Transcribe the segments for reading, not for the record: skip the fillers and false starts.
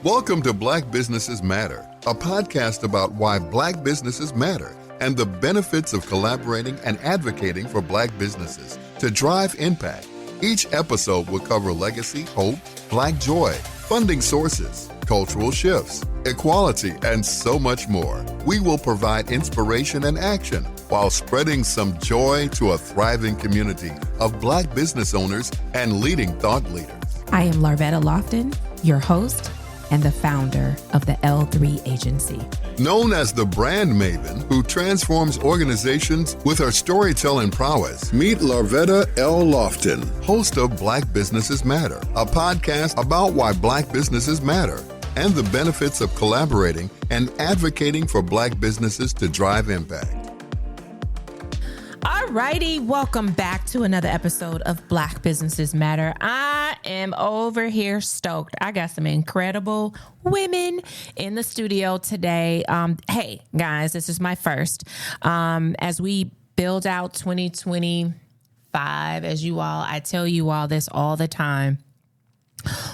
Welcome to Black Businesses Matter, a podcast about why Black businesses matter and the benefits of collaborating and advocating for Black businesses to drive impact. Each episode will cover legacy, hope, Black joy, funding sources, cultural shifts, equality, and so much more. We will provide inspiration and action while spreading some joy to a thriving community of Black business owners and leading thought leaders. I am Larvetta Lofton, your host and the founder of the L3 Agency. Known as the brand maven who transforms organizations with her storytelling prowess, meet Larvetta L. Lofton, host of Black Businesses Matter, a podcast about why Black businesses matter and the benefits of collaborating and advocating for Black businesses to drive impact. Alrighty, welcome back to another episode of Black Businesses Matter. I am over here stoked. I got some incredible women in the studio today. Hey guys, this is my first. As we build out 2025, I tell you all this all the time.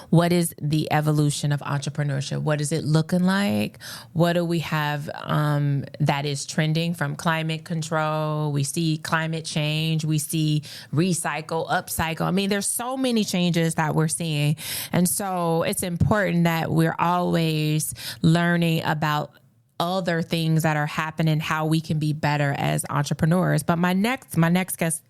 What is the evolution of entrepreneurship? What is it looking like? What do we have that is trending from climate control? We see climate change. We see recycle, upcycle. I mean, there's so many changes that we're seeing. And so it's important that we're always learning about other things that are happening, how we can be better as entrepreneurs. But my next guest,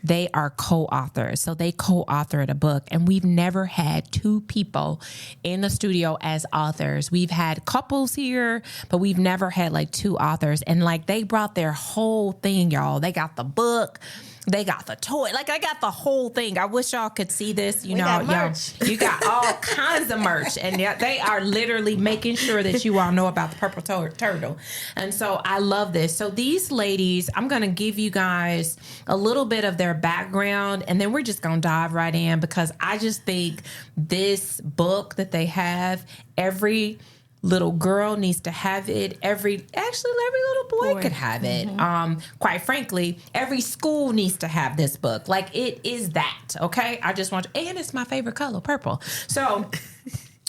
they are co-authors. So they co-authored a book, and we've never had two people in the studio as authors. We've had couples here, but we've never had like two authors. And like they brought their whole thing, y'all. They got the book. They got the toy. Like, I got the whole thing. I wish y'all could see this. You you got all kinds of merch. And they are literally making sure that you all know about the purple turtle. And so I love this. So these ladies, I'm going to give you guys a little bit of their background, and then we're just going to dive right in, because I just think this book that they have, every little girl needs to have it. Every little boy could have it. Mm-hmm. Quite frankly, every school needs to have this book. Like, it is that, okay? I just want and it's my favorite color, purple. So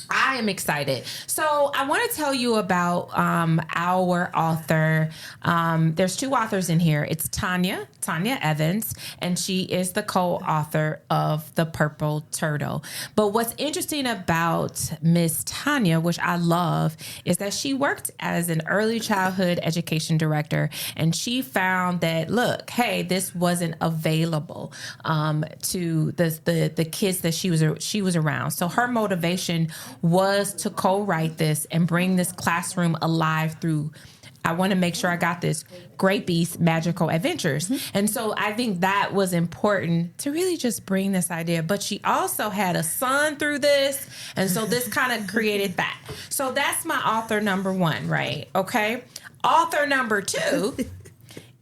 I am excited. So I want to tell you about our author. There's two authors in here. It's Tonia Evans, and she is the co-author of The Purple Turtle. But what's interesting about Miss Tonia, which I love, is that she worked as an early childhood education director, and she found that, look, hey, this wasn't available to the kids that she was around. So her motivation was to co-write this and bring this classroom alive through, I want to make sure I got this, Grapie's Magical Adventures. Mm-hmm. And so I think that was important to really just bring this idea. But she also had a son through this. And so this kind of created that. So that's my author number one, right? Okay. Author number two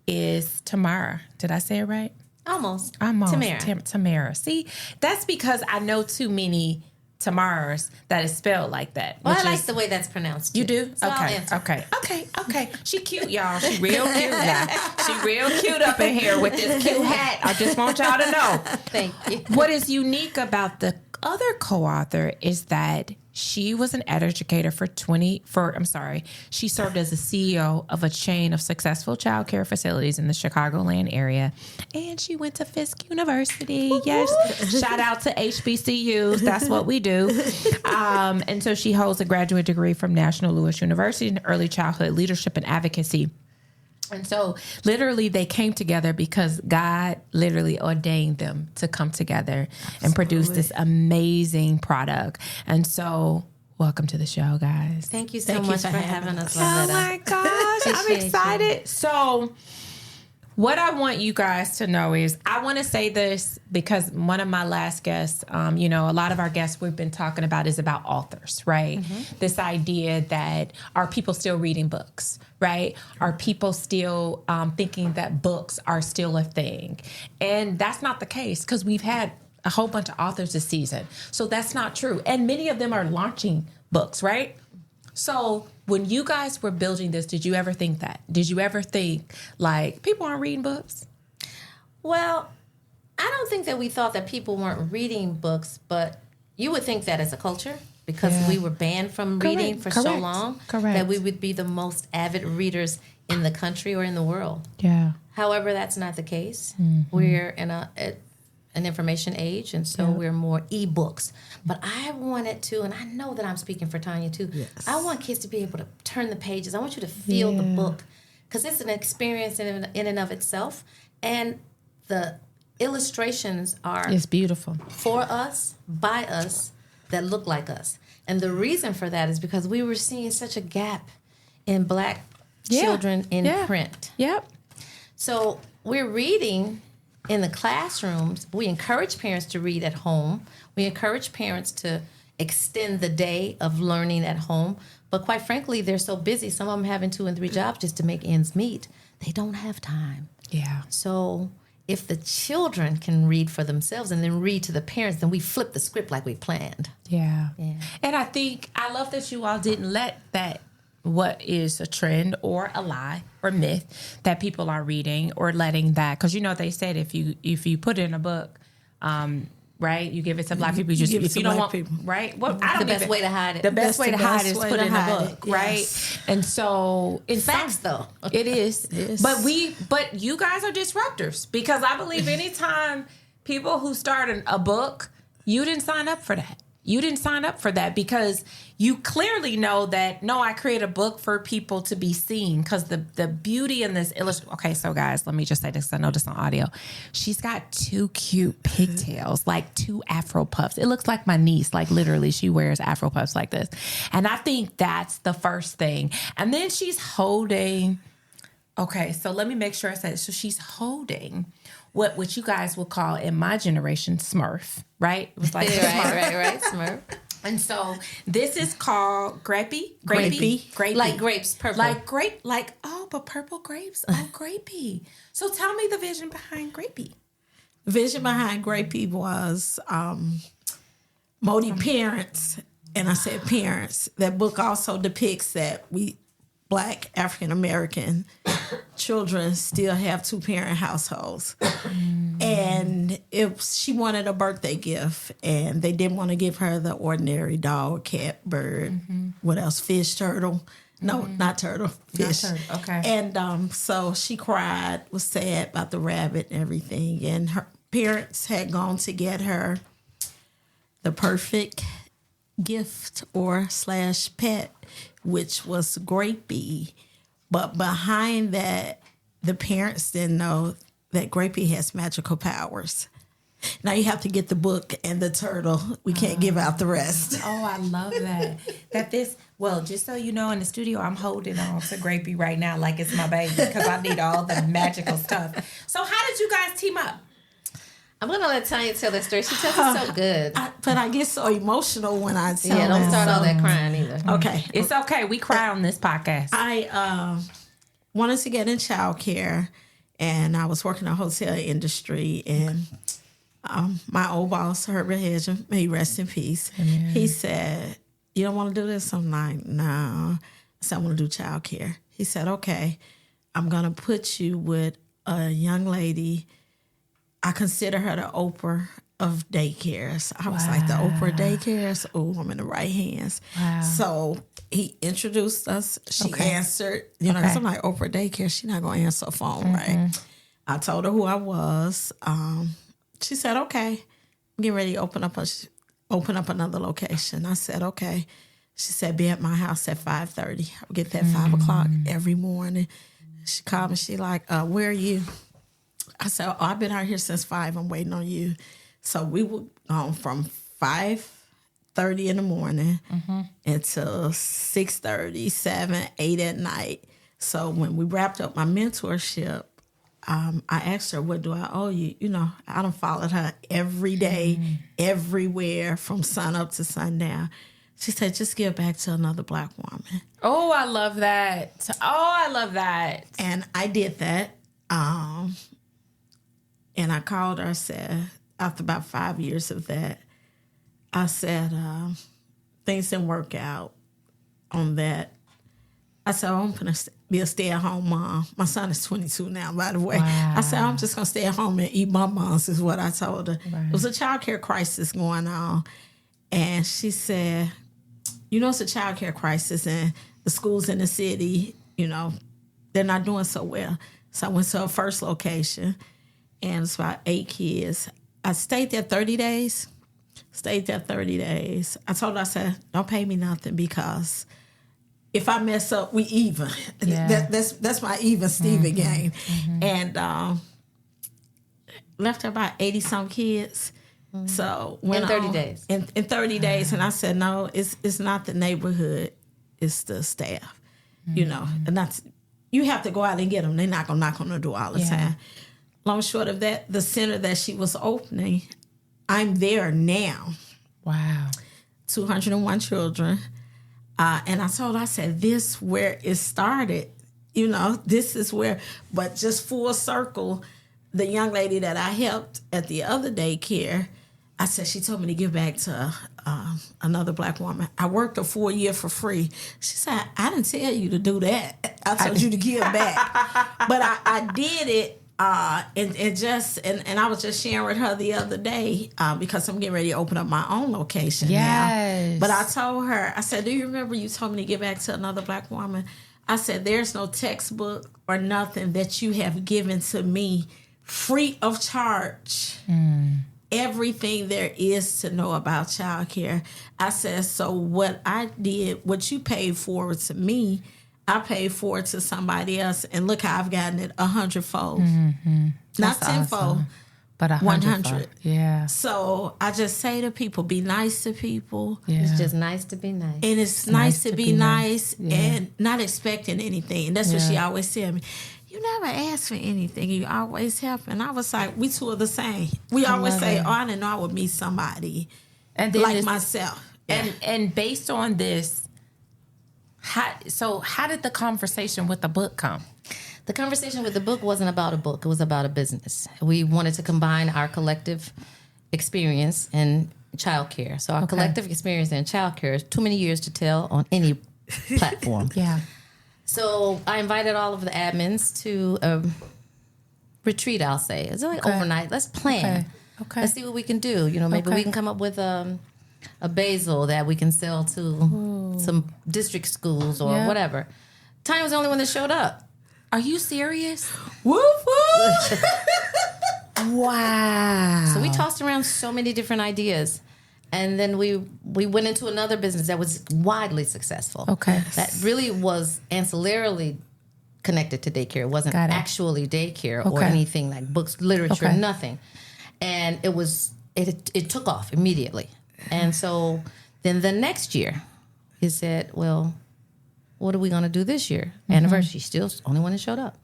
is Tamera. Did I say it right? Almost. Tamera. See, that's because I know too many Tameras that is spelled like that. Well, I like the way that's pronounced, too. You do? So Okay. She cute, y'all. She real cute now. She real cute up in here with this cute hat. I just want y'all to know. Thank you. What is unique about the other co-author is that she was an educator she served as the CEO of a chain of successful childcare facilities in the Chicagoland area. And she went to Fisk University. Yes. Shout out to HBCUs. That's what we do. And so she holds a graduate degree from National Louis University in early childhood leadership and advocacy. And so literally they came together because God literally ordained them to come together and produce this amazing product. And so welcome to the show, guys. Thank you so much for having us. Oh my gosh, I'm excited. So what I want you guys to know is, I want to say this because one of my last guests, a lot of our guests we've been talking about is about authors, right? Mm-hmm. This idea that are people still reading books, right? Are people still thinking that books are still a thing? And that's not the case, because we've had a whole bunch of authors this season. So that's not true. And many of them are launching books, right? So when you guys were building this, did you ever think that? Did you ever think, like, people aren't reading books? Well, I don't think that we thought that people weren't reading books, but you would think that as a culture. because we were banned from reading for so long that we would be the most avid readers in the country or in the world. Yeah. However, that's not the case. We're in an information age, and so we're more e-books. But I wanted to, and I know that I'm speaking for Tonia too, I want kids to be able to turn the pages. I want you to feel the book, because it's an experience in and of itself. And the illustrations are It's beautiful. for us, by us, that look like us. And the reason for that is because we were seeing such a gap in Black children in print. Yep. So we're reading in the classrooms. We encourage parents to read at home. We encourage parents to extend the day of learning at home. But quite frankly, they're so busy, some of them having 2 and 3 jobs just to make ends meet. They don't have time. Yeah. So if the children can read for themselves and then read to the parents, then we flip the script like we planned. Yeah. And I love that you all didn't let that, what is a trend or a lie or myth that people are reading, or letting that, because they said if you put it in a book, right, you give it to Black people, you just, if you don't want people, right, well, I don't the best way to hide it. The best way to hide it is put it in a book, right? And so it's facts though. It is. But you guys are disruptors, because I believe anytime people who start a book, you didn't sign up for that. You didn't sign up for that because you clearly know that, no, I create a book for people to be seen, because the beauty in this illustration. Okay, so guys, let me just say this. I know this on audio. She's got 2 cute pigtails, like 2 Afro puffs. It looks like my niece, like literally she wears Afro puffs like this. And I think that's the first thing. And then she's holding, okay, so let me make sure I said it. So she's holding what you guys would call, in my generation, Smurf, right? It was like right, Smurf. And so this is called Grapie. Like grapes, purple. But purple grapes. Oh, Grapie. So tell me the vision behind Grapie. The vision behind Grapie was Modi parents, and I said parents. That book also depicts that we Black African American children still have 2-parent households. And she wanted a birthday gift, and they didn't want to give her the ordinary dog, cat, bird, what else? Fish, turtle. No, not turtle, fish. Not turtle. Okay. And so she cried, was sad about the rabbit and everything. And her parents had gone to get her the perfect gift or / pet, which was Grapie. But behind that, the parents didn't know that Grapie has magical powers. Now you have to get the book and the turtle. We can't give out the rest. Oh, I love that. Just so you know, in the studio, I'm holding on to Grapie right now like it's my baby, because I need all the magical stuff. So how did you guys team up? I'm going to let Tonia tell that story. She tells it so good. But I get so emotional when I tell Yeah, don't it. start all that crying either. Okay. It's okay. We cry on this podcast. I wanted to get in childcare, and I was working in the hotel industry, and my old boss, Herbert Hedgen, may he rest in peace, he said, "You don't want to do this?" I'm like, "No." I said, "I want to do childcare." He said, "Okay, I'm going to put you with a young lady. I consider her the Oprah of daycares." I was like, the Oprah of daycares? Oh, I'm in the right hands. Wow. So he introduced us. She answered, because I'm like, Oprah daycare, she's not going to answer a phone, right? I told her who I was. She said, okay, I'm getting ready to open up another location. I said, okay. She said, be at my house at 5:30. I'll get there at 5 o'clock every morning. She called me. She like, where are you? I said, oh, I've been out here since 5. I'm waiting on you. So we were gone from 5:30 in the morning until 6:30, 7, 8 at night. So when we wrapped up my mentorship, I asked her, what do I owe you? I done followed her every day, everywhere, from sun up to sundown. She said, just give back to another Black woman. Oh, I love that. And I did that. And I called her, I said, after about 5 years of that, I said, things didn't work out on that. I said, I'm going to be a stay-at-home mom. My son is 22 now, by the way. Wow. I said, I'm just going to stay at home and eat bonbons, is what I told her. Right. It was a child care crisis going on. And she said, it's a child care crisis, and the schools in the city, they're not doing so well. So I went to a first location, and it's about 8 kids. I stayed there 30 days. I told her, I said, don't pay me nothing, because if I mess up, we even. Yeah. That's my even Steven game. And left her about 80-some kids. So in 30 days. In 30 days. And I said, no, it's not the neighborhood. It's the staff, And that's, you have to go out and get them. They're not going to knock on the door all the time. Long short of that, the center that she was opening, I'm there now. Wow. 201 children. And I told her, I said, this where it started. This is where, but just full circle, the young lady that I helped at the other daycare, I said, she told me to give back to another Black woman. I worked a full year for free. She said, I didn't tell you to do that. I told you to give back. But I did it. And I was just sharing with her the other day because I'm getting ready to open up my own location now. But I told her, I said, do you remember you told me to give back to another Black woman? I said, there's no textbook or nothing that you have given to me free of charge. Everything there is to know about childcare. I said, so what I did, what you paid for to me, I paid for it to somebody else, and look how I've gotten it 100-fold. Not 10-fold, awesome. But 100. Yeah. So I just say to people, be nice to people. Yeah. It's just nice to be nice. And it's nice to be nice and not expecting anything. And that's what she always said to me. You never ask for anything. You always help. And I was like, we two are the same. We always say, oh, I didn't know I would meet somebody and then like myself. And based on this, how did the conversation with the book come? The conversation with the book wasn't about a book. It was about a business. We wanted to combine our collective experience in childcare. So our collective experience in childcare is too many years to tell on any platform. So I invited all of the admins to a retreat, I'll say. It's like overnight. Let's plan. Okay. Let's see what we can do. Maybe we can come up with a basil that we can sell to some district schools or whatever. Tanya was the only one that showed up. Are you serious? Woof, woof. Wow. So we tossed around so many different ideas. And then we went into another business that was widely successful. Okay. That really was ancillarily connected to daycare. It wasn't actually daycare or anything like books, literature, nothing. And it took off immediately. And so then the next year, he said, well, what are we going to do this year? Anniversary. Still the only one that showed up.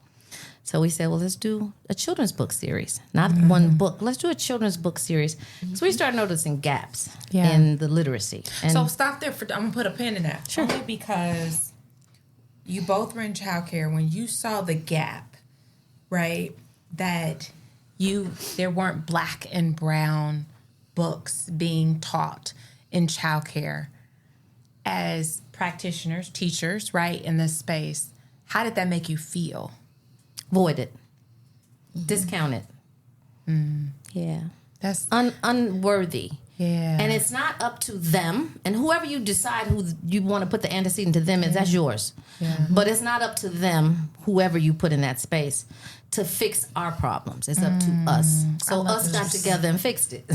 So we said, well, let's do a children's book series. Not one book. Let's do a children's book series. So we started noticing gaps in the literacy. And so stop there. I'm going to put a pin in that. Sure. Only because you both were in childcare. When you saw the gap, right, that there weren't Black and brown books being taught in childcare as practitioners, teachers, right, in this space, how did that make you feel? Voided. Discounted. Yeah. That's unworthy. Yeah. And it's not up to them. And whoever you decide who you want to put the antecedent to them is, that's yours. Yeah. But it's not up to them, whoever you put in that space, to fix our problems. It's up to us. So us got together and fixed it.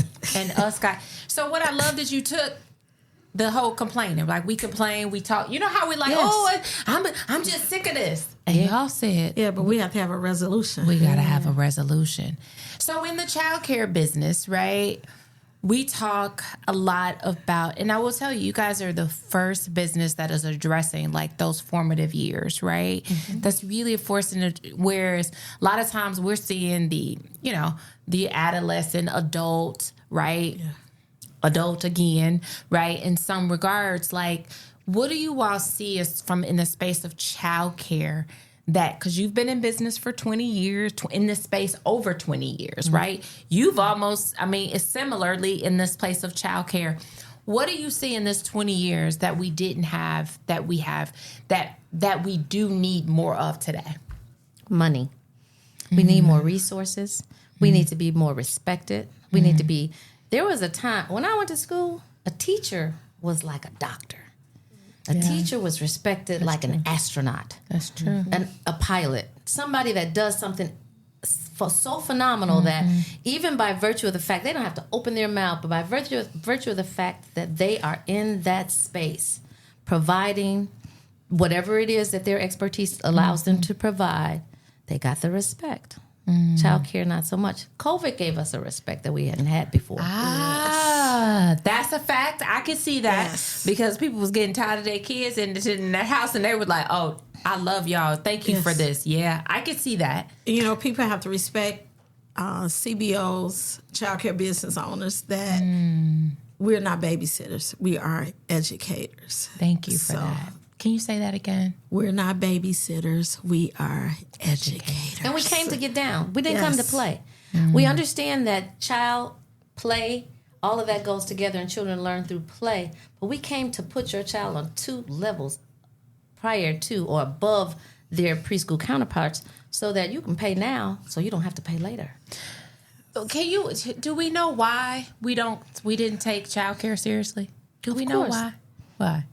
So what I love that you took the whole complaining. Like, we complain, we talk. You know how we like, I'm just sick of this. And y'all said, yeah, but we have to have a resolution. We got to have a resolution. So in the childcare business, right, we talk a lot about, and I will tell you, you guys are the first business that is addressing like those formative years, right? That's really forcing it. Whereas a lot of times we're seeing the adolescent, adult, right? Yeah. Adult again, right? In some regards, like, what do you all see as from in the space of childcare that, because you've been in business for 20 years, in this space over 20 years, right? You've almost, it's similarly in this place of childcare. What do you see in this 20 years that we didn't have, that we have, that we do need more of today? Money. We need more resources. We need to be more respected. We need to be... There was a time when I went to school, a teacher was like a doctor. A teacher was respected like an astronaut. That's true. A pilot. Somebody that does something so phenomenal that even by virtue of the fact, they don't have to open their mouth, but by virtue of the fact that they are in that space, providing whatever it is that their expertise allows them to provide, they got the respect. Childcare, not so much. COVID gave us a respect that we hadn't had before. That's a fact. I can see that because people was getting tired of their kids in their house, and they were like, "Oh, I love y'all. Thank you for this." Yeah, I can see that. You know, people have to respect CBOs, childcare business owners, that we're not babysitters. We are educators. Thank you for that. Can you say that again? We're not babysitters. We are educators. And we came to get down. We didn't come to play. We understand that child play, all of that goes together, and children learn through play. But we came to put your child on 2 levels prior to or above their preschool counterparts so that you can pay now so you don't have to pay later. Do we know why we didn't take childcare seriously? Do we know why? Why?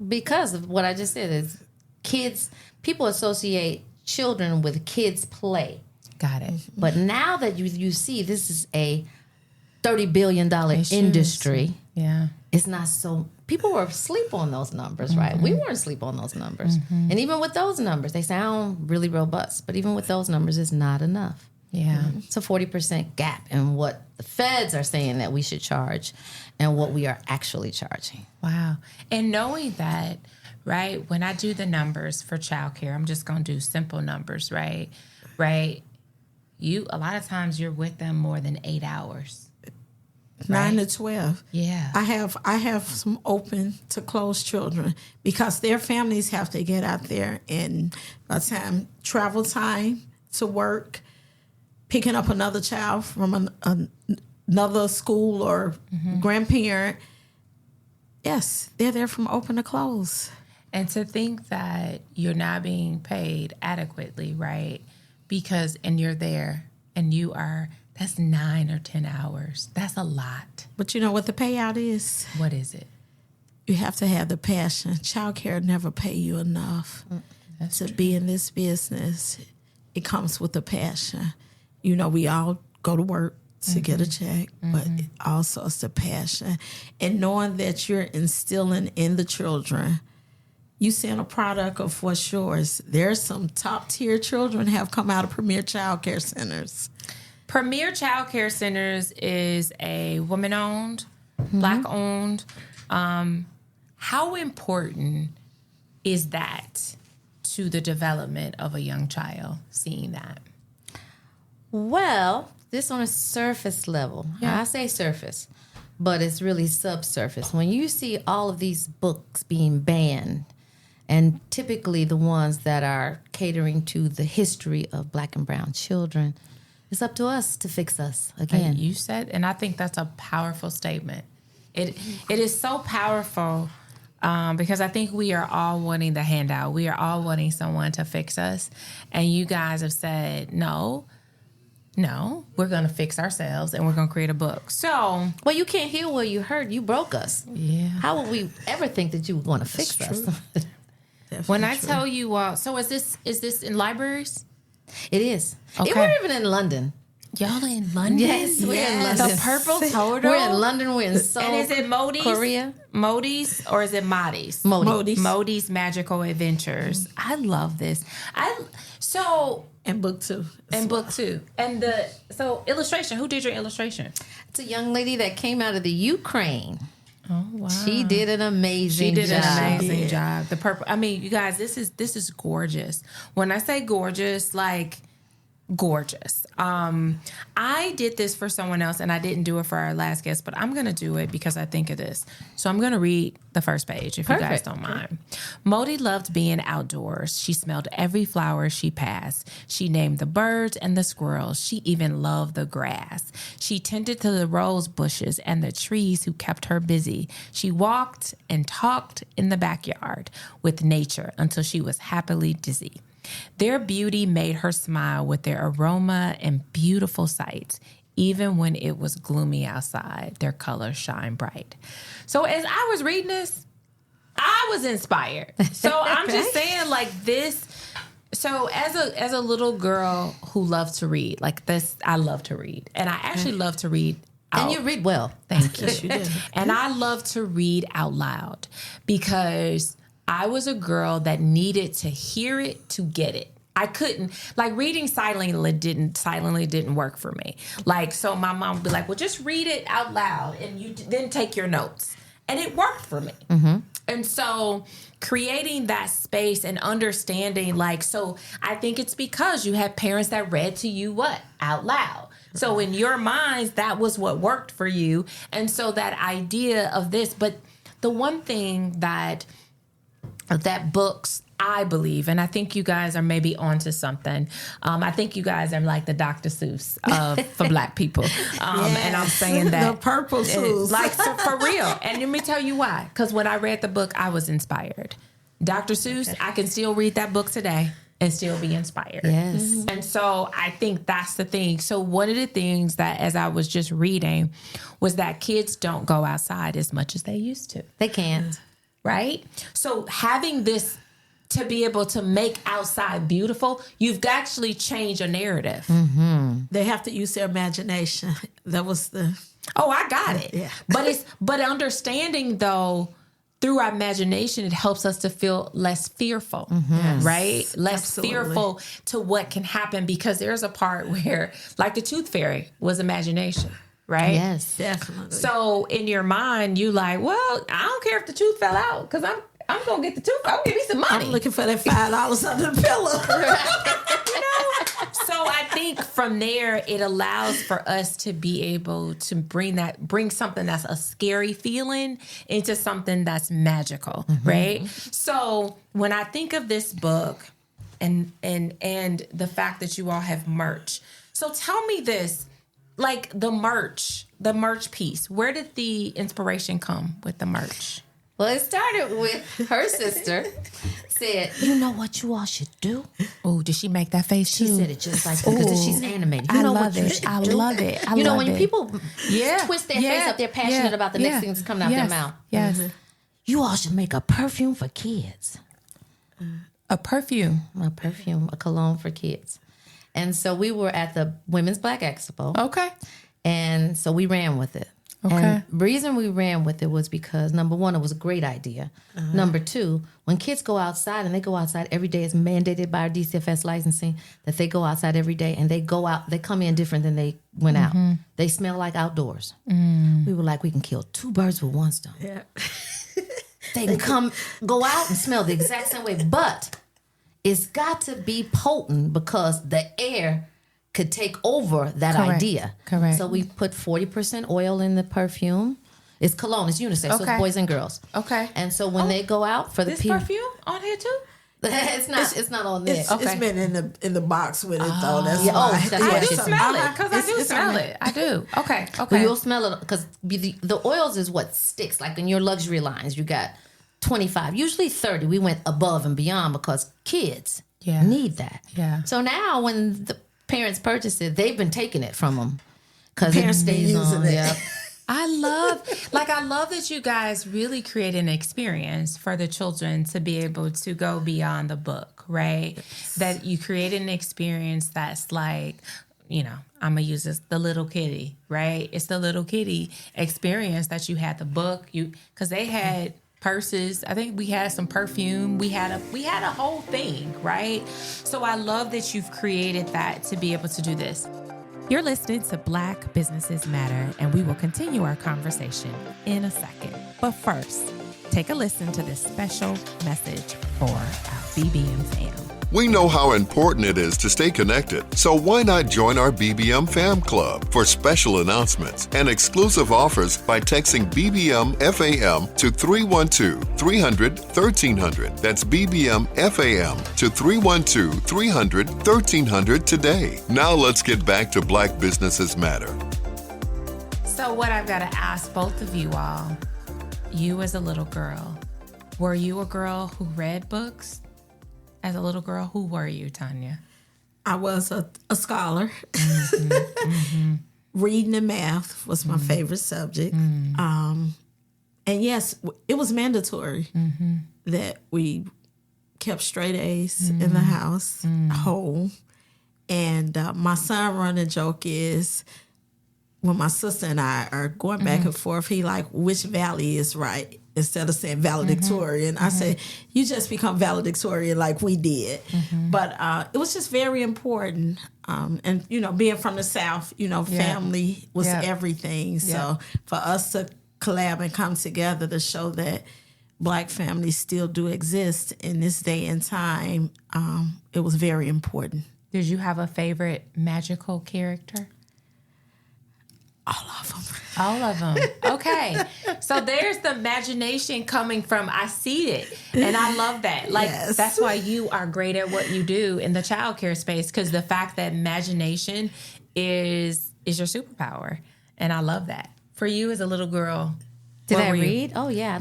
Because of what I just said, is people associate children with kids play. Got it. But now that you see this is a $30 billion industry, it's not so. People were asleep on those numbers, right? We weren't asleep on those numbers. And even with those numbers, they sound really robust, but even with those numbers, it's not enough. Yeah. It's a 40% gap in what the feds are saying that we should charge and what we are actually charging. Wow. And knowing that, right, when I do the numbers for childcare, I'm just going to do simple numbers, right? Right? A lot of times you're with them more than 8 hours. 9 to 12. Yeah. I have some open to closed children because their families have to get out there, and by the time travel time to work, picking up another child from another school or grandparent, yes, they're there from open to close. And to think that you're not being paid adequately, right? And you're there and that's 9 or 10 hours. That's a lot. But you know what the payout is? What is it? You have to have the passion. Childcare never pay you enough to be in this business. It comes with the passion. You know, we all go to work to get a check, but it also is the passion. And knowing that you're instilling in the children, you seeing a product of what's yours. There's some top-tier children have come out of Premier Child Care Centers. Premier Child Care Centers is a woman-owned, Black-owned. How important is that to the development of a young child, seeing that? Well, this on a surface level. Yeah. I say surface, but it's really subsurface. When you see all of these books being banned, and typically the ones that are catering to the history of Black and brown children, it's up to us to fix us again. And you said, and I think that's a powerful statement. It is so powerful because I think we are all wanting the handout. We are all wanting someone to fix us. And you guys have said, no, we're going to fix ourselves and we're going to create a book. So, well, you can't heal where you hurt. You broke us. Yeah. How would we ever think that you would want to fix us? When I tell you all, so is this in libraries? It is. Okay. We're even in London. Y'all in London? Yes, we're in London. The Purple Total? We're in London. We're in Seoul. And is it Modi's? Korea? Modi's or is it Modi's? Modi's Magical Adventures. I love this. And book 2. Book 2. And so illustration. Who did your illustration? It's a young lady that came out of the Ukraine. Oh wow! She did an amazing job. An amazing job. The purple. I mean, you guys, this is gorgeous. When I say gorgeous, like gorgeous. I did this for someone else, and I didn't do it for our last guest, but I'm gonna do it because I think of this. So I'm gonna read the first page, if you guys don't mind. Modi loved being outdoors. She smelled every flower she passed. She named the birds and the squirrels. She even loved the grass. She tended to the rose bushes and the trees who kept her busy. She walked and talked in the backyard with nature until she was happily dizzy. Their beauty made her smile with their aroma and beautiful sights. Even when it was gloomy outside, their colors shine bright. So as I was reading this, I I was inspired. So I'm just saying, like, this. So as a little girl who loved to read, like this, I love to read, and I actually love to read. And you read well. Thank you. Yes, you do. And I love to read out loud because I was a girl that needed to hear it to get it. I couldn't, like, reading silently didn't work for me. Like, so my mom would be like, well, just read it out loud and you then take your notes. And it worked for me. Mm-hmm. And so creating that space and understanding, like, so I think it's because you had parents that read to you what? Out loud. So in your minds, that was what worked for you. And so that idea of this, but the one thing that books, I believe, and I think you guys are maybe onto something. I think you guys are like the Dr. Seuss for Black people. And I'm saying that. The purple Seuss. Like, so for real. And let me tell you why. Because when I read the book, I was inspired. Dr. Seuss, I can still read that book today and still be inspired. Yes. Mm-hmm. And so I think that's the thing. So one of the things that, as I was just reading, was that kids don't go outside as much as they used to. They can't. Right? So having this to be able to make outside beautiful, you've actually changed a narrative. Mm-hmm. They have to use their imagination. That was the... Oh, I got it. Yeah. But understanding, though, through our imagination, it helps us to feel less fearful, right? Less fearful to what can happen, because there's a part where, like the Tooth Fairy was imagination, right? Yes. Definitely. So in your mind, you like, well, I don't care if the tooth fell out because I'm going to get the tooth. I'm going to give me some money. I'm looking for that $5 under the pillow. So I think from there, it allows for us to be able to bring something that's a scary feeling into something that's magical, right? So when I think of this book and the fact that you all have merch, so tell me this, like the merch piece, where did the inspiration come with the merch? Well, it started with her sister said, you know what you all should do? Oh, did she make that face too? She said it just like that because she's animated. I love it. I love it. You know, when people twist their face up, they're passionate about the next thing that's coming out their mouth. Yes. You all should make a perfume for kids. A perfume. A cologne for kids. And so we were at the Women's Black Expo. Okay. And so we ran with it. Okay. And the reason we ran with it was because, number one, it was a great idea. Number two, when kids go outside, and they go outside every day, it's mandated by our DCFS licensing that they go outside every day, and they come in different than they went out. They smell like outdoors. We were like, we can kill two birds with one stone. Yeah. They can go out and smell the exact same way, but it's got to be potent because the air could take over that idea. Correct. So we put 40% oil in the perfume. It's cologne. It's unisex. So it's boys and girls. Okay. And so when they go out for the this perfume on here too? it's not on there. It's been in the box with it though. That's Yeah, why. that's why I do she smell it because I do smell it. I do. Okay. But you'll smell it because the oils is what sticks. Like in your luxury lines, you got 25, usually 30. We went above and beyond because kids need that. Yeah. So now when the parents purchase it, they've been taking it from them because it stays on. Yeah. I love that you guys really create an experience for the children to be able to go beyond the book, right? That you create an experience that's like, you know, I'm going to use this, the little kitty, right? It's the little kitty experience that you had the book, because they had purses. I think we had some perfume. We had a whole thing, right? So I love that you've created that to be able to do this. You're listening to Black Businesses Matter, and we will continue our conversation in a second. But first, take a listen to this special message for our BBM fam. We know how important it is to stay connected, so why not join our BBM Fam Club for special announcements and exclusive offers by texting BBM FAM to 312-300-1300. That's BBM FAM to 312-300-1300 today. Now let's get back to Black Businesses Matter. So what I've got to ask both of you all, you as a little girl, were you a girl who read books? As a little girl, who were you, Tonia? I was a scholar. Reading and math was my favorite subject. And yes, it was mandatory that we kept straight A's in the house, whole. And my son running joke is, when my sister and I are going back and forth, he like, which valley is right? Instead of saying valedictorian, I say, you just become valedictorian like we did. But it was just very important. And, being from the South, family was everything. So for us to collab and come together to show that Black families still do exist in this day and time, it was very important. Did you have a favorite magical character? All of them. Okay. So there's the imagination coming from, I see it. And I love that. Like, that's why you are great at what you do in the childcare space, because the fact that imagination is your superpower. And I love that. For you as a little girl. Did I read? Oh, yeah.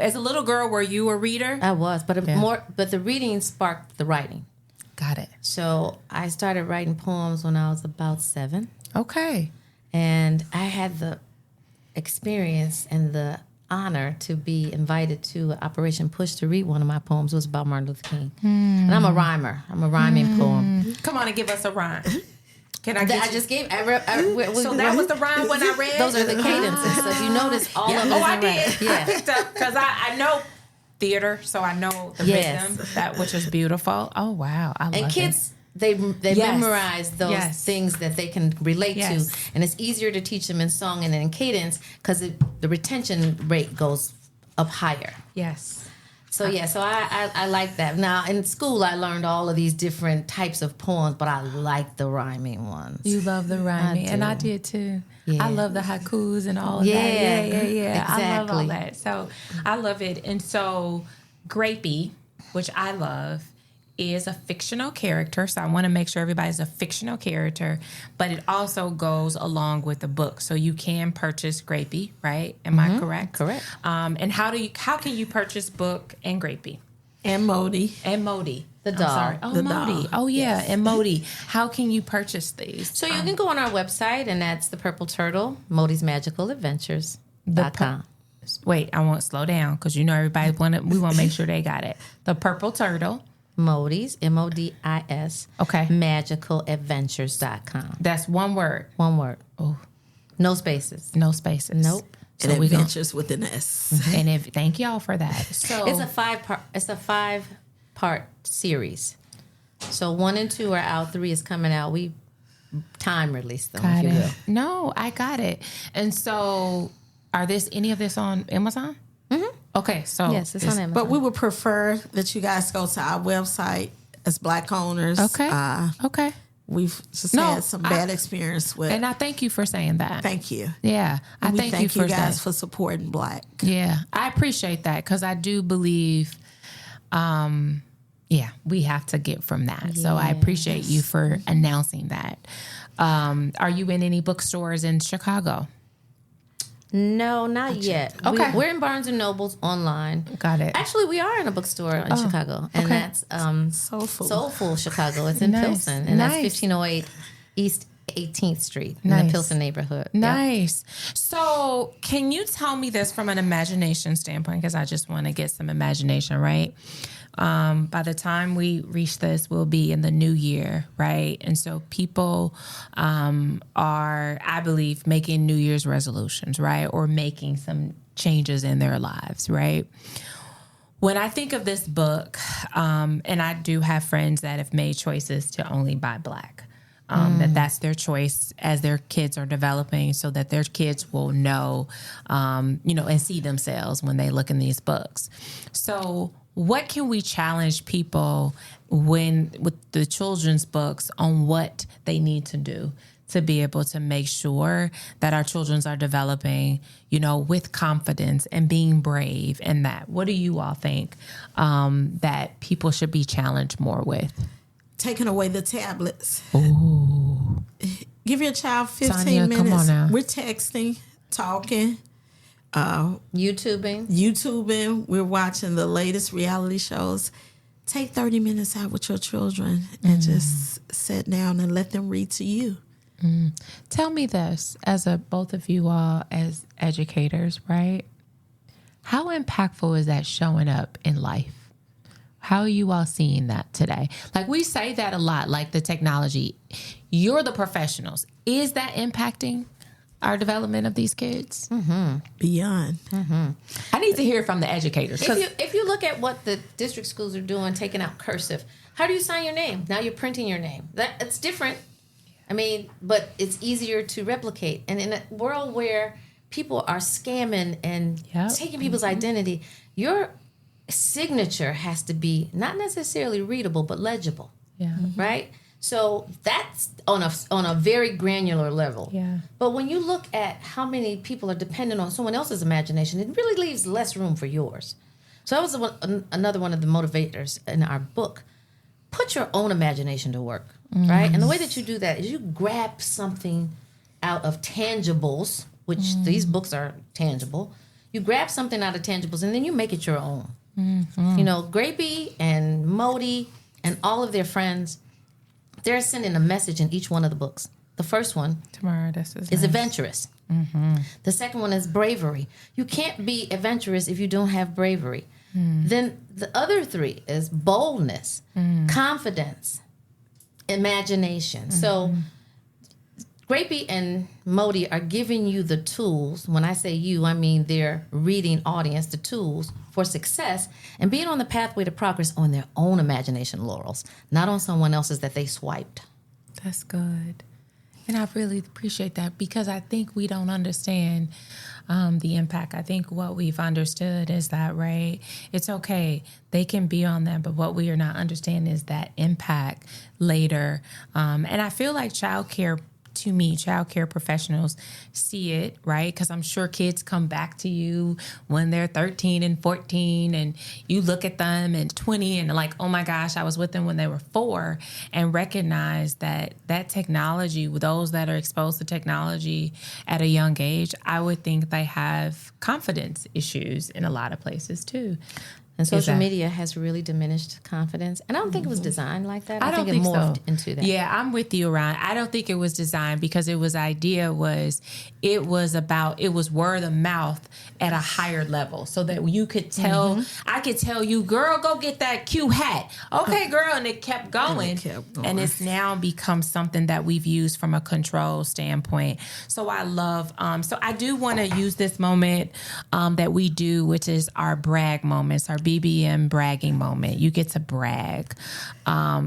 As a little girl, were you a reader? I was, but but the reading sparked the writing. Got it. So I started writing poems when I was about 7. Okay. And I had the experience and the honor to be invited to Operation Push to read one of my poems. It was about Martin Luther King. And I'm a rhymer. I'm a rhyming poem. Come on and give us a rhyme. Can I I just gave. So that was the rhyme when I read? Those are the cadences. So if you notice, all of them. Oh, I did. Yeah. I picked up, because I know theater, so I know the rhythm, which is beautiful. Oh, wow. I love it. And kids, they memorize those things that they can relate to, and it's easier to teach them in song and in cadence because the retention rate goes up higher. Yes. So I like that. Now in school I learned all of these different types of poems, but I like the rhyming ones. You love the rhyming, and I did too. Yeah. I love the haikus and all of that. Yeah. Exactly. I love all that. So I love it. And so Grapie, which I love, is a fictional character. So I want to make sure everybody's a fictional character, but it also goes along with the book. So you can purchase Grapie, right? Am I correct? Correct. And how can you purchase book and Grapie? And Modi. The dog. Oh, Modi. Dog. Oh, yeah. Yes. And Modi. How can you purchase these? So you can go on our website, and that's the Purple Turtle, Modi's Magical Adventures.com. Wait, I want to slow down because we want to make sure they got it. The Purple Turtle. Modi's, MODIS. Okay. Magicaladventures.com. That's one word. One word. Oh. No spaces. No spaces. Nope. So and adventures with an S. And thank y'all for that. So it's a 5-part series. So 1 and 2 are out. 3 is coming out. We time release them, if you will. No, I got it. And so, any of this on Amazon? Mm-hmm. Okay, so yes, it's on Amazon. But we would prefer that you guys go to our website as Black owners. Okay. Okay. We've just had some bad experience with, and I thank you for saying that. Thank you. Yeah, I thank you for guys for supporting Black. Yeah, I appreciate that because I do believe, we have to get from that. Yes. So I appreciate you for announcing that. Are you in any bookstores in Chicago? No, not yet. Okay. We're in Barnes & Noble's online. Got it. Actually, we are in a bookstore in Chicago. And that's Soulful Chicago. It's in Pilsen. And that's 1508 East 18th Street in the Pilsen neighborhood. Nice. Yep. So can you tell me this from an imagination standpoint? Because I just want to get some imagination, right? By the time we reach this, we'll be in the new year, right? And so people are, I believe, making New Year's resolutions, right? Or making some changes in their lives, right? When I think of this book, and I do have friends that have made choices to only buy Black, that's their choice as their kids are developing so that their kids will know, and see themselves when they look in these books. So what can we challenge people with the children's books on what they need to do to be able to make sure that our children are developing, with confidence and being brave and that? What do you all think that people should be challenged more with? Taking away the tablets. Ooh. Give your child 15 Tonia, minutes. come on now. We're texting, talking. YouTubing. We're watching the latest reality shows. Take 30 minutes out with your children and just sit down and let them read to you. Tell me this, both of you all as educators, right? How impactful is that showing up in life? How are you all seeing that today? Like we say that a lot, like the technology. You're the professionals. Is that impacting our development of these kids? Mm-hmm. Beyond. Mm-hmm. I need to hear from the educators. If you look at what the district schools are doing, taking out cursive, how do you sign your name? Now you're printing your name. It's different. I mean, but it's easier to replicate. And in a world where people are scamming and taking people's identity, your signature has to be not necessarily readable, but legible. Yeah. Right? So that's on a very granular level. Yeah. But when you look at how many people are dependent on someone else's imagination, it really leaves less room for yours. So that was another one of the motivators in our book. Put your own imagination to work, right? And the way that you do that is you grab something out of tangibles, which these books are tangible. You grab something out of tangibles and then you make it your own. Mm-hmm. You know, Grapie and Modi and all of their friends, they're sending a message in each one of the books. The first one is adventurous. Mm-hmm. The second one is bravery. You can't be adventurous if you don't have bravery. Then the other three is boldness, confidence, imagination. So Grapie and Modi are giving you the tools. When I say you, I mean their reading audience, the tools for success and being on the pathway to progress on their own imagination laurels, not on someone else's that they swiped. That's good. And I really appreciate that because I think we don't understand the impact. I think what we've understood is that, right, it's okay. They can be on that, but what we are not understanding is that impact later. And I feel like childcare professionals see it, right? Because I'm sure kids come back to you when they're 13 and 14 and you look at them and 20 and like, oh my gosh, I was with them when they were 4 and recognize that technology, with those that are exposed to technology at a young age, I would think they have confidence issues in a lot of places too. And social media has really diminished confidence. And I don't think it was designed like that. I think it morphed into that. Yeah, I'm with you, Ryan. I don't think it was designed because it was word of mouth at a higher level so that you could tell, I could tell you, girl, go get that cute hat. Okay, girl. And it kept going. And it's now become something that we've used from a control standpoint. So I love, so I do want to use this moment that we do, which is our brag moments, our BBM bragging moment. You get to brag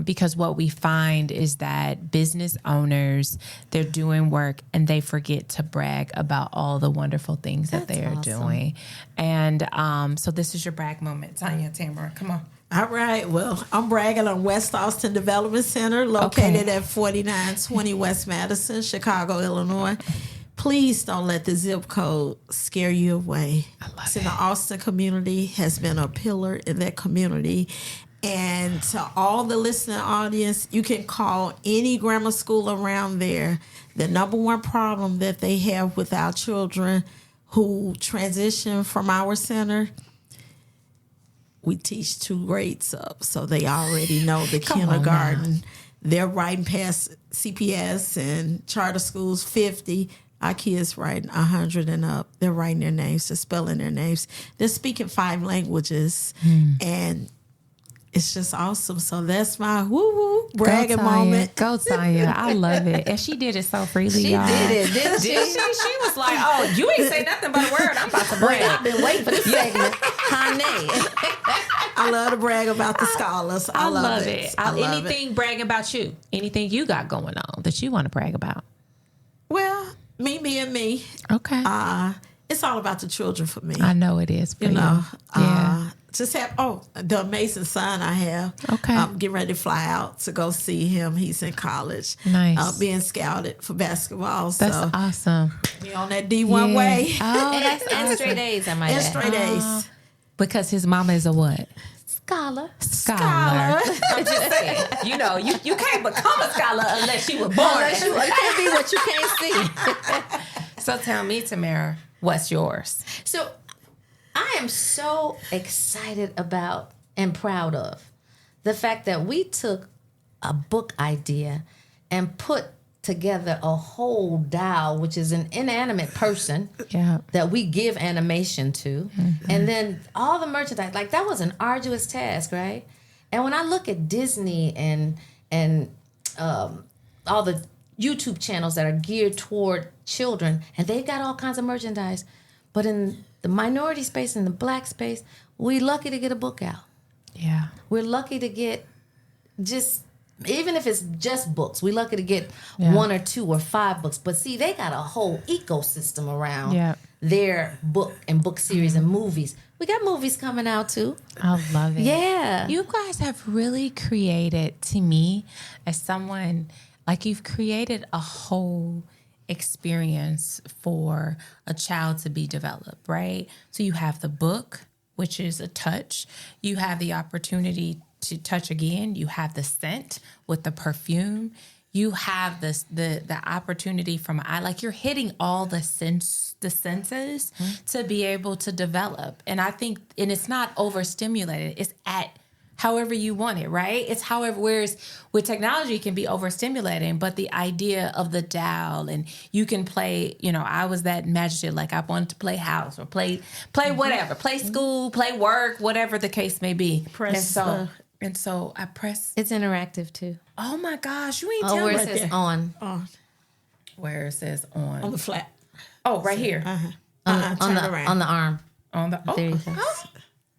because what we find is that business owners, they're doing work and they forget to brag about all the wonderful things that they are doing. And so this is your brag moment. Tonia and Tamera, come on. All right. Well, I'm bragging on West Austin Development Center, located at 4920 West Madison, Chicago, Illinois. Please don't let the zip code scare you away. The Austin community has been a pillar in that community. And to all the listening audience, you can call any grammar school around there. The number one problem that they have with our children who transition from our center, we teach 2 grades up, so they already know the kindergarten. They're writing past CPS and charter schools 50. Our kids writing 100 and up. They're writing their names, they're spelling their names. They're speaking 5 languages, and it's just awesome. So that's my woo-woo bragging moment. Go, Tonia. I love it. And she did it so freely, y'all. She did it, didn't she? She was like, oh, you ain't say nothing but a word. I'm about to brag. I've been waiting for this segment. Honey. I love to brag about the scholars. I love it. Anything bragging about you? Anything you got going on that you want to brag about? Well, me being me. Okay. It's all about the children for me. I know it is for you. Yeah. Just have the amazing son I have. Okay. I'm getting ready to fly out to go see him. He's in college. Nice. Being scouted for basketball. That's awesome. We on that D1 way. Oh, that's and straight A's, I might add. And straight A's. Because his mama is a what? Scholar. I'm just saying. You know, you can't become a scholar unless you were born. You can't be what you can't see. So tell me, Tamera, what's yours? So I am so excited about and proud of the fact that we took a book idea and put together a whole doll, which is an inanimate person that we give animation to. And then all the merchandise, like that was an arduous task, right? And when I look at Disney and all the YouTube channels that are geared toward children, and they've got all kinds of merchandise, but in the minority space, in the Black space, we're lucky to get a book out. Yeah. We're lucky to get even if it's just books, we're lucky to get 1 or 2 or 5 books. But see, they got a whole ecosystem around their book and book series and movies. We got movies coming out too. I love it. Yeah. You guys have really created, to me, as someone, like you've created a whole experience for a child to be developed, right? So you have the book, which is a touch. You have the opportunity to touch again. You have the scent with the perfume. You have the opportunity from like you're hitting all the senses to be able to develop. And I think, and it's not overstimulated. It's at however you want it, right? It's however, whereas with technology it can be overstimulating, but the idea of the doll, and you can play, I was that magic, like I wanted to play house or play whatever, play school, play work, whatever the case may be. And so I press. It's interactive too. Oh my gosh, you ain't telling me. Where it says on. Where it says on. On the flat. Oh, right here. On the arm. There you go.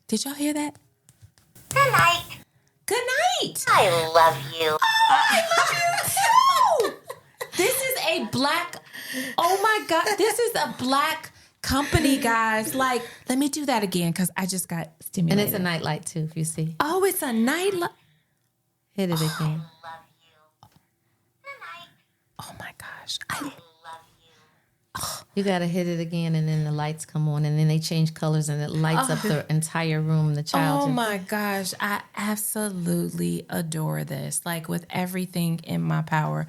Did y'all hear that? Good night. Good night. I love you. Oh, I love you too. This is a Black. Oh my God, this is a Black company, guys. Like, let me do that again because I just got stimulated. And it's a night light too, if you see. Oh, it's a night light. Hit it again. I love you. Good night. Oh my gosh. I love you. You gotta hit it again, and then the lights come on, and then they change colors, and it lights up the entire room. The child. Oh my gosh, I absolutely adore this. Like with everything in my power.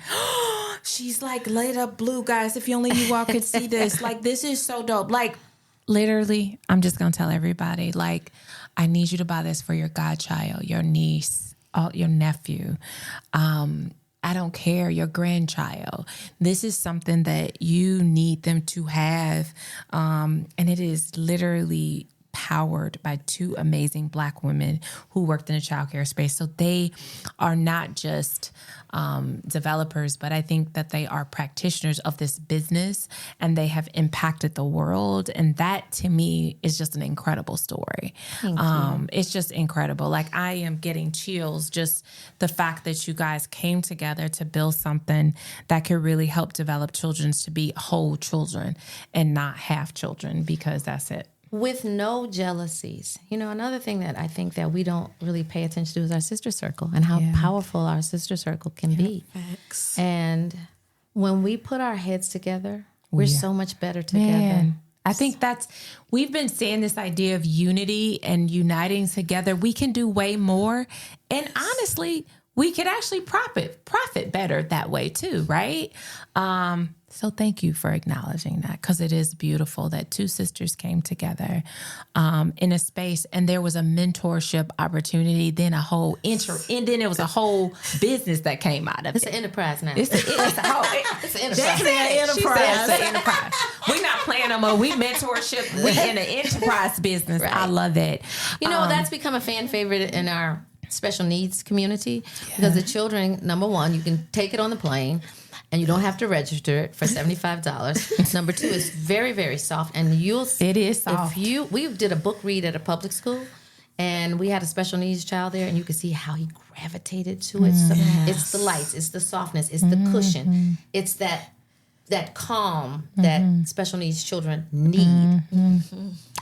She's like lit up blue, guys. If only you all could see this. Like, this is so dope. Like, literally, I'm just gonna tell everybody. Like, I need you to buy this for your godchild, your niece, your nephew. I don't care, your grandchild. This is something that you need them to have. And it is literally powered by 2 amazing Black women who worked in the childcare space. So they are not just developers, but I think that they are practitioners of this business, and they have impacted the world. And that, to me, is just an incredible story. It's just incredible. Like, I am getting chills, just the fact that you guys came together to build something that could really help develop children to be whole children and not half children, because that's it. With no jealousies. Another thing that I think that we don't really pay attention to is our sister circle and how powerful our sister circle can be. Facts. And when we put our heads together, we're so much better together. Man, I think we've been saying this idea of unity and uniting together. We can do way more. And honestly, we could actually profit better that way too, right? So thank you for acknowledging that, because it is beautiful that 2 sisters came together in a space, and there was a mentorship opportunity, then a whole and then it was a whole business that came out of It's it. an enterprise now. It's an enterprise. enterprise. It's an enterprise. We're not playing no more. We mentorship. We in an enterprise business. Right. I love it. That's become a fan favorite in our special needs community, because the children, number one, you can take it on the plane and you don't have to register it for $75. Number 2, it's very, very soft, and It is soft. We did a book read at a public school, and we had a special needs child there, and you could see how he gravitated to it. So it's the lights, it's the softness, it's the cushion, it's that calm that special needs children need.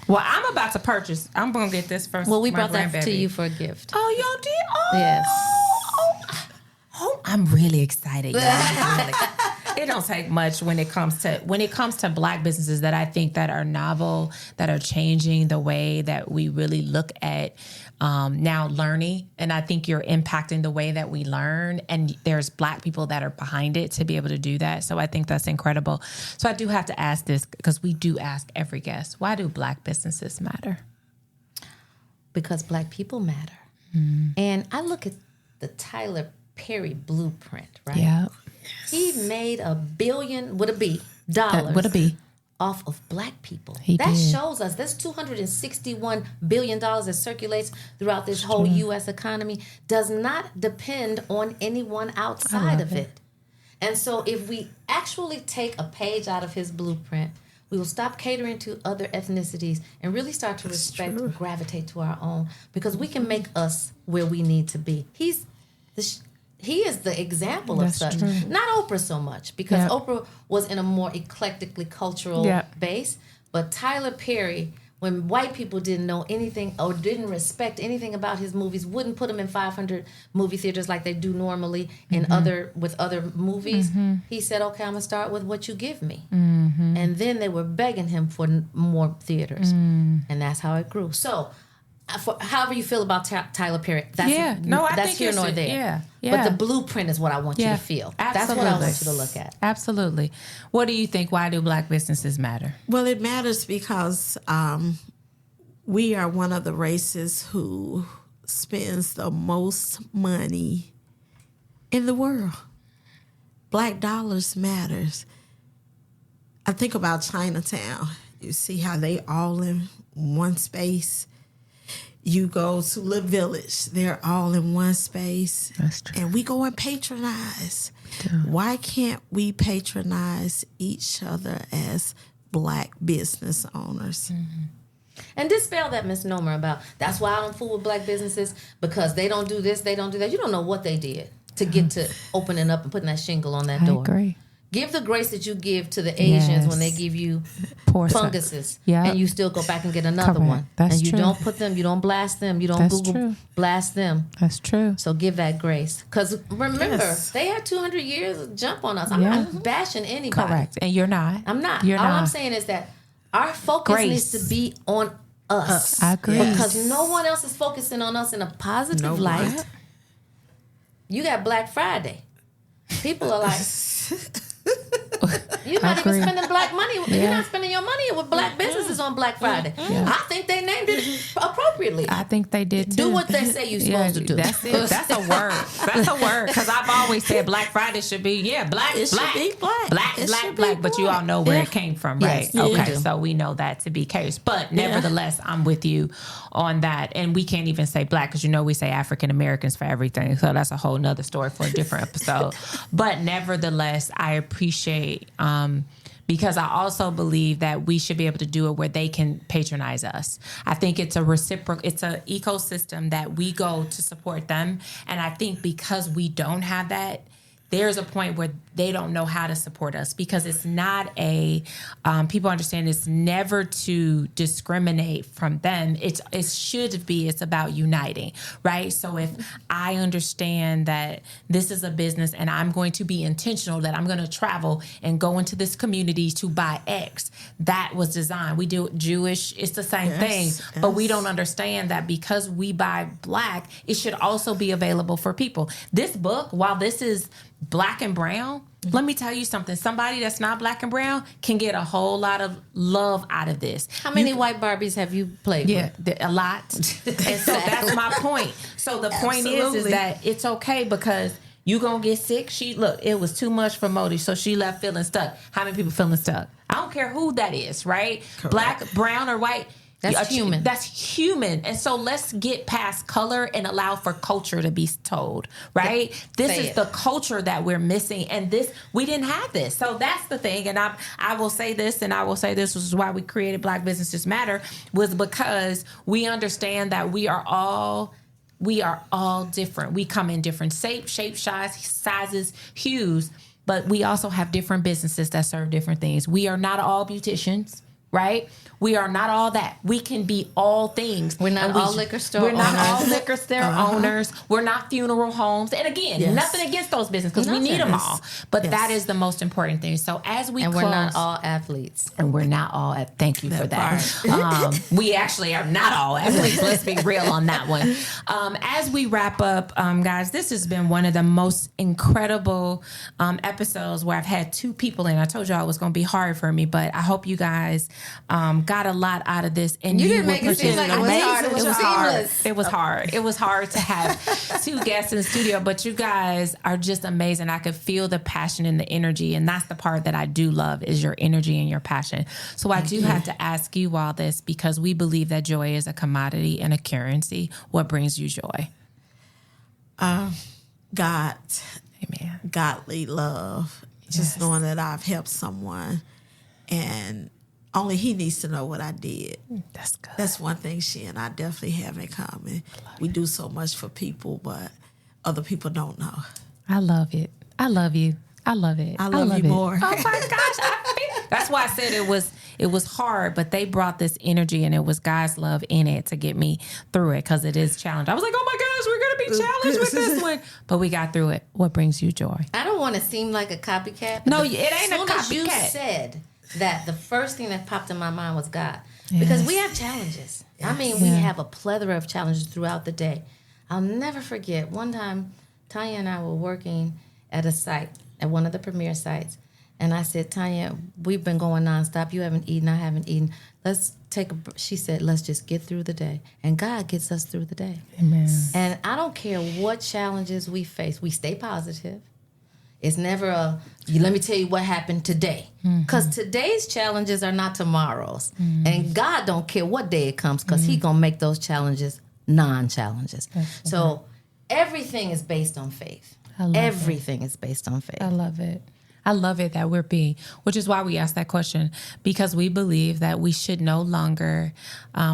Well, I'm about to purchase. I'm going to get this first. Well, we brought that to you for a gift. Oh, y'all did? Oh, Yes. Oh, I'm really excited. Y'all. It don't take much when it comes to Black businesses that I think that are novel, that are changing the way that we really look at now learning. And I think you're impacting the way that we learn. And there's Black people that are behind it to be able to do that. So I think that's incredible. So I do have to ask this, because we do ask every guest, why do Black businesses matter? Because Black people matter. And I look at the Tyler Perry blueprint, right? Yeah. He made $1 billion with a B dollars. Would it be? Off of black people. He that did. shows us that's $261 billion that circulates throughout this whole U.S. economy does not depend on anyone outside of it. And so if we actually take a page out of his blueprint, we will stop catering to other ethnicities and really start to respect and gravitate to our own, because we can make us where we need to be. He is the example of such. True. Not Oprah so much, because Oprah was in a more eclectically cultural base. But Tyler Perry, when white people didn't know anything or didn't respect anything about his movies, wouldn't put them in 500 movie theaters like they do normally in other movies, he said, okay, I'm going to start with what you give me. And then they were begging him for more theaters. And that's how it grew. So, however you feel about Tyler Perry, that's here nor there. But the blueprint is what I want you to feel. Absolutely. That's what I want you to look at. Absolutely. What do you think? Why do black businesses matter? Well, it matters because we are one of the races who spends the most money in the world. Black dollars matters. I think about Chinatown. You see how they all in one space. You go to Little Village, they're all in one space. That's true. And we go and patronize. Why can't we patronize each other as black business owners? And dispel that misnomer about, that's why I don't fool with black businesses, because they don't do this, they don't do that. You don't know what they did to get to opening up and putting that shingle on that door. I agree. Give the grace that you give to the Asians when they give you funguses, and you still go back and get another one. That's and you true. don't put them, you don't blast them, you don't Google blast them. That's true. So give that grace. Because remember, they had 200 years of jump on us. I'm not bashing anybody. Correct. And you're not. I'm not. You're All not. I'm saying is that our focus needs to be on us. I agree. Because no one else is focusing on us in a positive light. You got Black Friday. People are like... You're not even spending black money. You're not spending your money with black businesses on Black Friday. I think they named it appropriately. I think they did too. Do what they say you're supposed to do. That's it. That's a word. That's a word. Because I've always said Black Friday should be, black, It black. should be black. Black, It black, should be black. But you black. all know where it came from, right? Yes, okay, do. so we know that to be case. But nevertheless, I'm with you on that. And we can't even say black because we say African Americans for everything. So that's a whole nother story for a different episode. But nevertheless, I appreciate... because I also believe that we should be able to do it where they can patronize us. I think it's a reciprocal, it's an ecosystem that we go to support them. And I think because we don't have that, there's a point where they don't know how to support us, because it's not people understand it's never to discriminate from them. It's about uniting, right? So if I understand that this is a business and I'm going to be intentional, that I'm going to travel and go into this community to buy X, that was designed. We do Jewish, it's the same thing, but we don't understand that because we buy black, it should also be available for people. This book, while this is black and brown, let me tell you something. Somebody that's not black and brown can get a whole lot of love out of this. How many white Barbies have you played with? A lot. And so that's my point. So the point is that it's okay, because you gonna get sick. It was too much for Modi, so she left feeling stuck. How many people feeling stuck? I don't care who that is, right? Correct. Black, brown, or white. That's human. That's human. And so let's get past color and allow for culture to be told, right? This is the culture that we're missing. And we didn't have this. So that's the thing. And I will say this, and I will say this, which is why we created Black Businesses Matter, was because we understand that we are all different. We come in different shapes, sizes, hues, but we also have different businesses that serve different things. We are not all beauticians, right? We are not all that. We can be all things. We're not all liquor store owners. We're not all liquor store owners. We're not funeral homes. And again, nothing against those businesses, because we need them all. But that is the most important thing. So as we close, we're not all athletes. And we're not all thank you for that. We actually are not all athletes. Let's be real on that one. As we wrap up, guys, this has been one of the most incredible episodes where I've had two people in. I told y'all it was going to be hard for me, but I hope you guys got a lot out of this. And You didn't make it seem like it was hard. It was seamless. It was hard. It was hard to have two guests in the studio, but you guys are just amazing. I could feel the passion and the energy, and that's the part that I do love is your energy and your passion. So I do have to ask you all this because we believe that joy is a commodity and a currency. What brings you joy? God. Amen. Godly love. Just knowing that I've helped someone and only he needs to know what I did. That's good. That's one thing she and I definitely have in common. We do so much for people, but other people don't know. I love it. I love you. I love it. I love you more. Oh my gosh. That's why I said it was hard, but they brought this energy and it was God's love in it to get me through it because it is challenging. I was like, oh my gosh, we're going to be challenged with this one. But we got through it. What brings you joy? I don't want to seem like a copycat. No, it ain't a copycat. As soon as you said that, the first thing that popped in my mind was God. Because we have challenges. Yes. I mean, we have a plethora of challenges throughout the day. I'll never forget one time Tonia and I were working at a site, at one of the premier sites. And I said, Tonia, we've been going nonstop. You haven't eaten. I haven't eaten. Let's take a. She said, let's just get through the day. And God gets us through the day. Amen. And I don't care what challenges we face. We stay positive. It's never let me tell you what happened today. Because today's challenges are not tomorrow's. And God don't care what day it comes because he going to make those challenges non-challenges. So everything is based on faith. Everything is based on faith. I love it. I love it that we're being, which is why we asked that question, because we believe that we should no longer,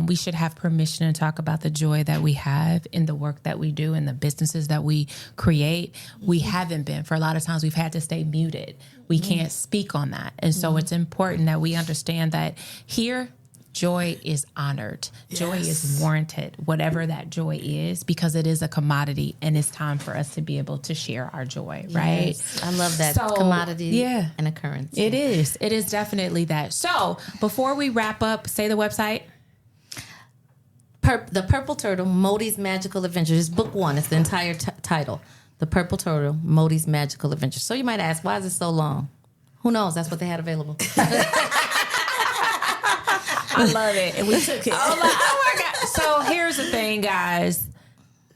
we should have permission to talk about the joy that we have in the work that we do and the businesses that we create. We haven't been. For a lot of times we've had to stay muted. We can't speak on that. And so it's important that we understand that here, joy is honored. Joy is warranted, whatever that joy is, because it is a commodity and it's time for us to be able to share our joy, right? Yes. I love that commodity and a currency. It is. It is definitely that. So before we wrap up, say the website. The Purple Turtle, Modi's Magical Adventures. It's book one. It's the entire title. The Purple Turtle, Modi's Magical Adventures. So you might ask, why is it so long? Who knows? That's what they had available. I love it. And we took it. Oh my God. So here's the thing, guys.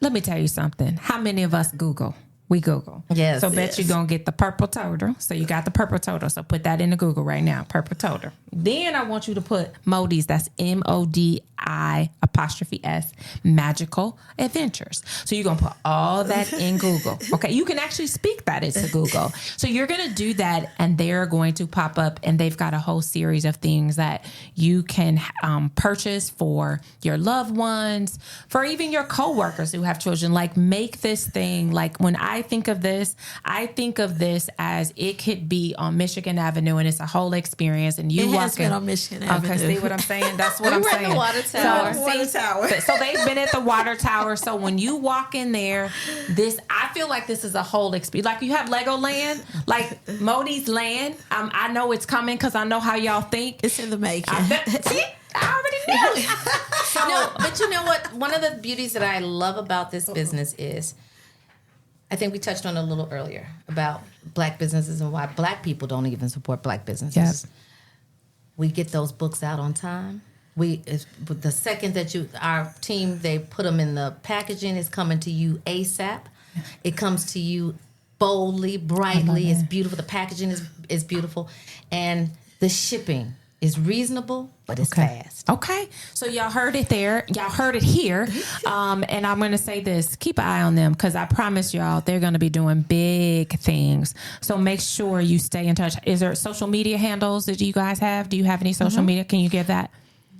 Let me tell you something. How many of us Google? We Google. Yes. So bet you're going to get the Purple Turtle. So you got the Purple Turtle. So put that into Google right now. Purple Turtle. Then I want you to put Modi's. That's MODI''S Magical Adventures. So you're going to put all that in Google. Okay. You can actually speak that into Google. So you're going to do that and they're going to pop up and they've got a whole series of things that you can purchase for your loved ones, for even your coworkers who have children. Like make this thing, like when I think of this as it could be on Michigan Avenue and it's a whole experience and you walk in on Michigan Avenue. Okay, see what I'm saying? That's what I'm We're saying. at the water tower. So they've been at the water tower. So when you walk in there, I feel like this is a whole experience. Like you have Legoland, like Modi's Land. I know it's coming because I know how y'all think. It's in the making. I already knew. No, but you know what? One of the beauties that I love about this business is, I think we touched on it a little earlier about Black businesses and why Black people don't even support Black businesses. Yep. We get those books out on time. The second that our team, they put them in the packaging, it's coming to you ASAP. It comes to you boldly, brightly. It's beautiful. The packaging is beautiful. And the shipping is reasonable, but it's fast. Okay. So y'all heard it there. Y'all heard it here. And I'm going to say this. Keep an eye on them because I promise y'all they're going to be doing big things. So make sure you stay in touch. Is there social media handles that you guys have? Do you have any social media? Can you give that?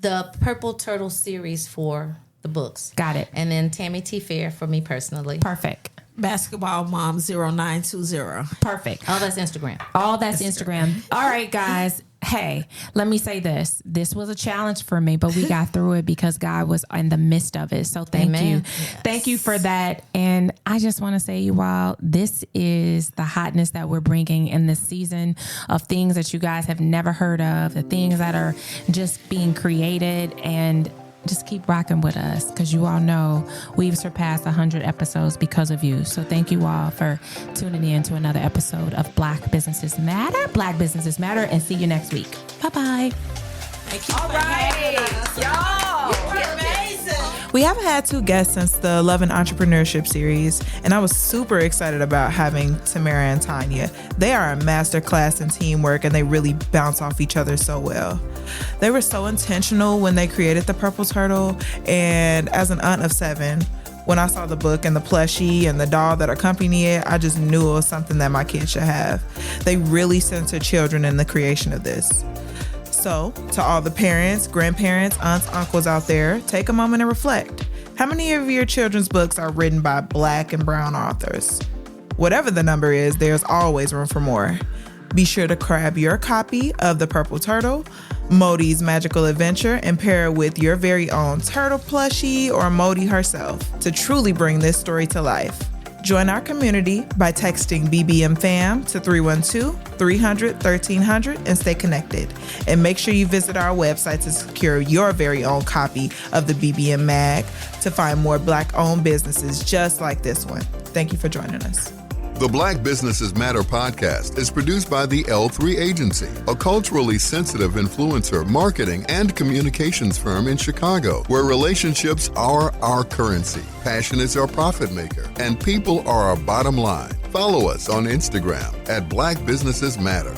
The Purple Turtle series for the books. Got it. And then Tammy T. Fair for me personally. Perfect. Basketball Mom 0920. Perfect. All that's Instagram. All that's Instagram. All right, guys. Hey, let me say this. This was a challenge for me, but we got through it because God was in the midst of it. So thank you. Yes. Thank you for that. And I just want to say, you all, this is the hotness that we're bringing in this season of things that you guys have never heard of, the things that are just being created, and just keep rocking with us because you all know we've surpassed 100 episodes because of you. So thank you all for tuning in to another episode of Black Businesses Matter, and see you next week. Bye-bye. Thank you for having us. Y'all. You're amazing. We haven't had two guests since the Love and Entrepreneurship series, and I was super excited about having Tamera and Tonia. They are a masterclass in teamwork, and they really bounce off each other so well. They were so intentional when they created the Purple Turtle, and as an aunt of 7, when I saw the book and the plushie and the doll that accompanied it, I just knew it was something that my kids should have. They really centered children in the creation of this. So, to all the parents, grandparents, aunts, uncles out there, take a moment and reflect. How many of your children's books are written by Black and brown authors? Whatever the number is, there's always room for more. Be sure to grab your copy of The Purple Turtle, Modi's Magical Adventure, and pair it with your very own turtle plushie or Modi herself to truly bring this story to life. Join our community by texting BBM Fam to 312-300-1300 and stay connected. And make sure you visit our website to secure your very own copy of the BBM Mag to find more Black-owned businesses just like this one. Thank you for joining us. The Black Businesses Matter podcast is produced by the L3 Agency, a culturally sensitive influencer, marketing, and communications firm in Chicago, where relationships are our currency, passion is our profit maker, and people are our bottom line. Follow us on Instagram at Black Businesses Matter.